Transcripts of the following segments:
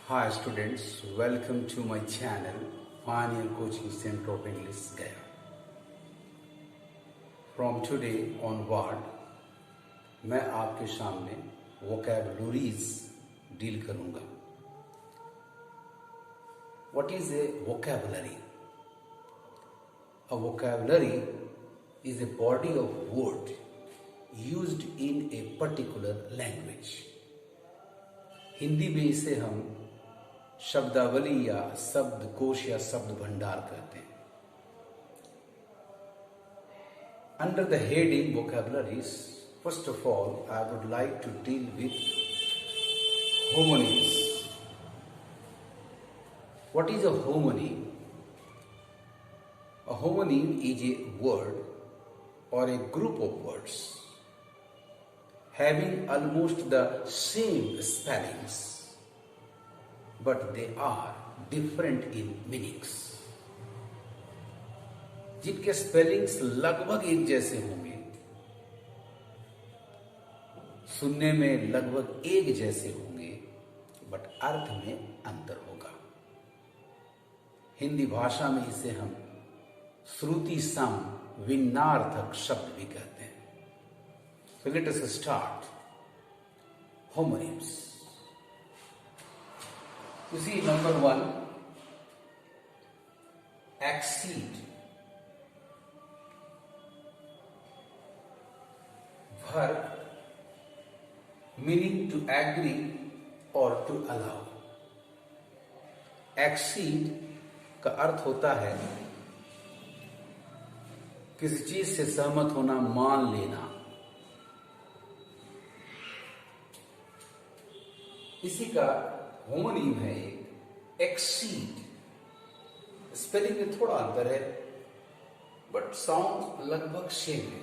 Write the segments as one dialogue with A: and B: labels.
A: Hi students, welcome to my channel Pioneer Coaching Center of English Gaya. From today onward, मैं आपके सामने vocabularies deal करूंगा. What is a vocabulary? A vocabulary is a body of word used in a particular language. Hindi में इसे हम शब्दावली या शब्दकोश या शब्द भंडार कहते हैं. Under the heading vocabularies, first of all, I would like to deal with homonyms. What is a homonym? A homonym is a word or a group of words having almost the same spellings, but they are different in meanings. जिनके spellings लगभग एक जैसे होंगे, सुनने में लगभग एक जैसे होंगे, बट अर्थ में अंतर होगा. हिंदी भाषा में इसे हम श्रुति सम भिन्नार्थक शब्द भी कहते हैं. So let us start. Homonyms. You see, number one, accede. Verb meaning to agree or to allow. Accede का अर्थ होता है किसी चीज से सहमत होना, मान लेना. इसी का होमोनिम है एक एक्सीड. स्पेलिंग में थोड़ा अंतर है, बट साउंड लगभग सेम है.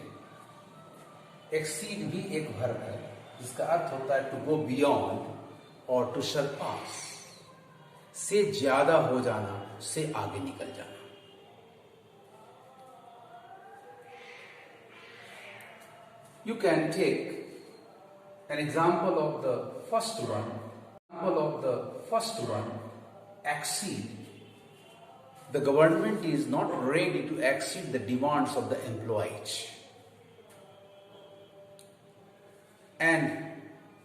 A: एक्सीड भी एक वर्ब है जिसका अर्थ होता है टू गो बियॉन्ड और टू सरपास, से ज्यादा हो जाना, से आगे निकल जाना. You can take an example of the first one, accede. The government is not ready to exceed the demands of the employees. And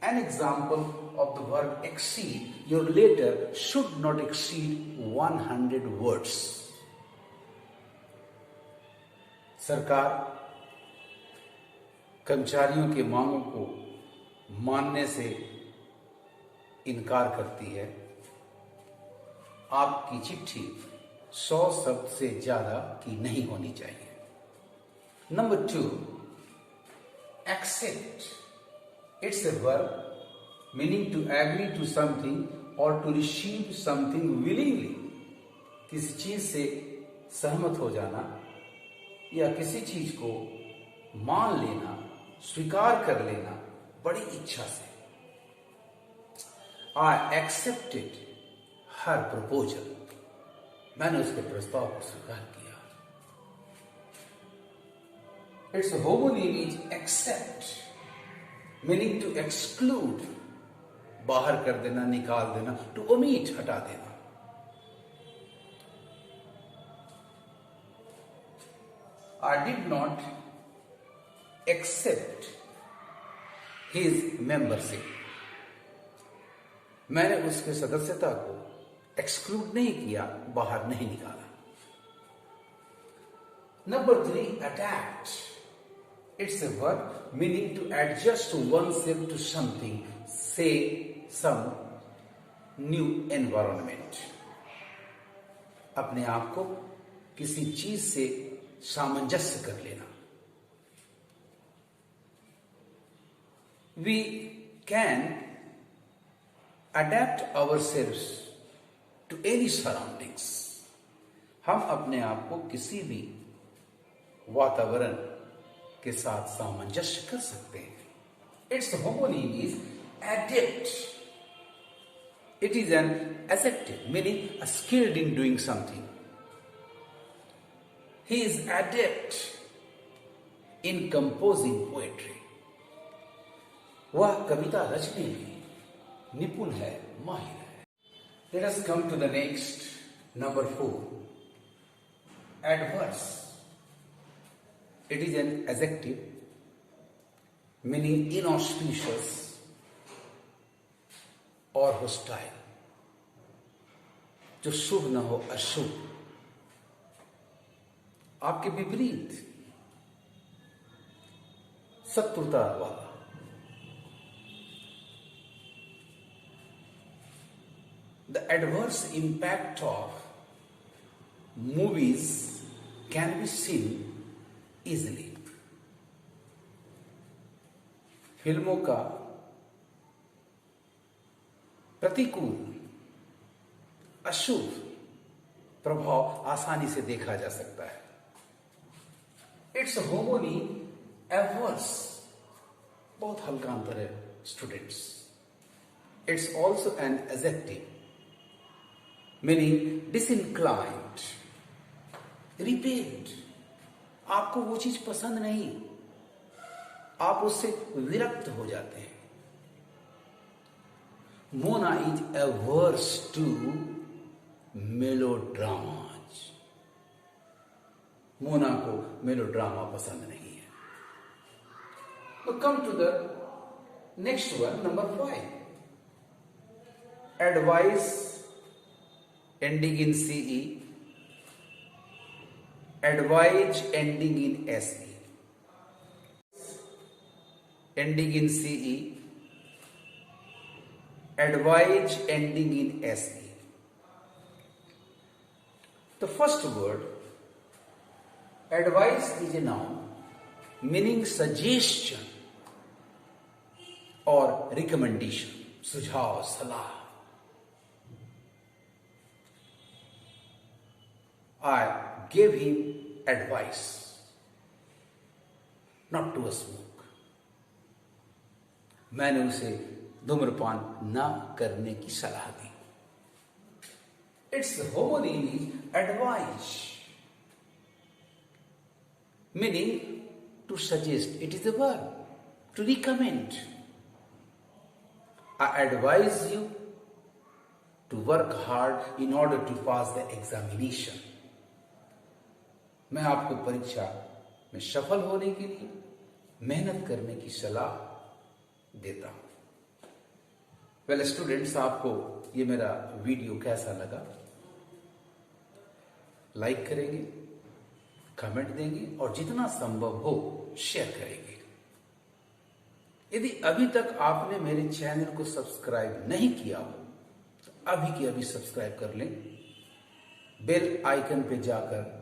A: an example of the verb exceed, your letter should not exceed 100 words. सरकार कर्मचारियों के मांगों को मानने से इनकार करती है. आपकी चिट्ठी 100 शब्द से ज्यादा की नहीं होनी चाहिए. Number 2, accept. It's a verb meaning to agree to something or to receive something willingly. किसी चीज से सहमत हो जाना या किसी चीज को मान लेना, स्वीकार कर लेना बड़ी इच्छा से. I accepted her proposal. मैंने उसके प्रस्ताव को स्वीकार किया. Its homonym is accept, meaning to exclude, बाहर कर देना, निकाल देना, to omit, हटा देना. I did not accept his membership. मैंने उसके सदस्यता को एक्सक्लूड नहीं किया, बाहर नहीं निकाला. Number 3, adapt. It's a verb meaning to adjust oneself to something, say some new environment. अपने आप को किसी चीज से सामंजस्य कर लेना. We can adapt ourselves to any surroundings. हम अपने आप को किसी भी वातावरण के साथ सामंजस्य कर सकते हैं. Its homonym is adept. It is an adjective meaning skilled in doing something. He is adept in composing poetry. वह कविता रचने में निपुण है, माहिर है. Let us come to the next, number 4. Adverse. It is an adjective meaning inauspicious or hostile. जो शुभ न हो, अशुभ, आपके विपरीत, शत्रुता वाला. The adverse impact of movies can be seen easily. फिल्मों का प्रतिकूल, अशुभ प्रभाव आसानी से देखा जा सकता है. It's homonym averse. बहुत हल्का अंतर है students. It's also an adjective meaning disinclined, repelled. आपको वो चीज पसंद नहीं, आप उससे विरक्त हो जाते हैं. Mona is averse to melodramas. Mona को मेलोड्रामा पसंद नहीं है. तो come to the next one, number 5. Advice ending in CE, advise ending in SE. Ending in CE, advise ending in SE. The first word, advice, is a noun meaning suggestion or recommendation, सुझाव, सलाह. I gave him advice not to smoke. मैंने उसे धूम्रपान ना करने की सलाह दी. Its homonym is advise, meaning to suggest. It is a verb to recommend. I advise you to work hard in order to pass the examination. मैं आपको परीक्षा में सफल होने के लिए मेहनत करने की सलाह देता हूं. वेल स्टूडेंट्स, आपको ये मेरा वीडियो कैसा लगा? लाइक करेंगे, कमेंट देंगे और जितना संभव हो शेयर करेंगे. यदि अभी तक आपने मेरे चैनल को सब्सक्राइब नहीं किया हो तो अभी की अभी सब्सक्राइब कर लें. बेल आइकन पे जाकर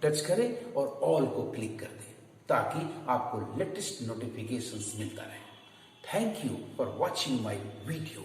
A: टच करें और ऑल को क्लिक कर दें ताकि आपको लेटेस्ट नोटिफिकेशंस मिलता रहे. Thank you for watching my video.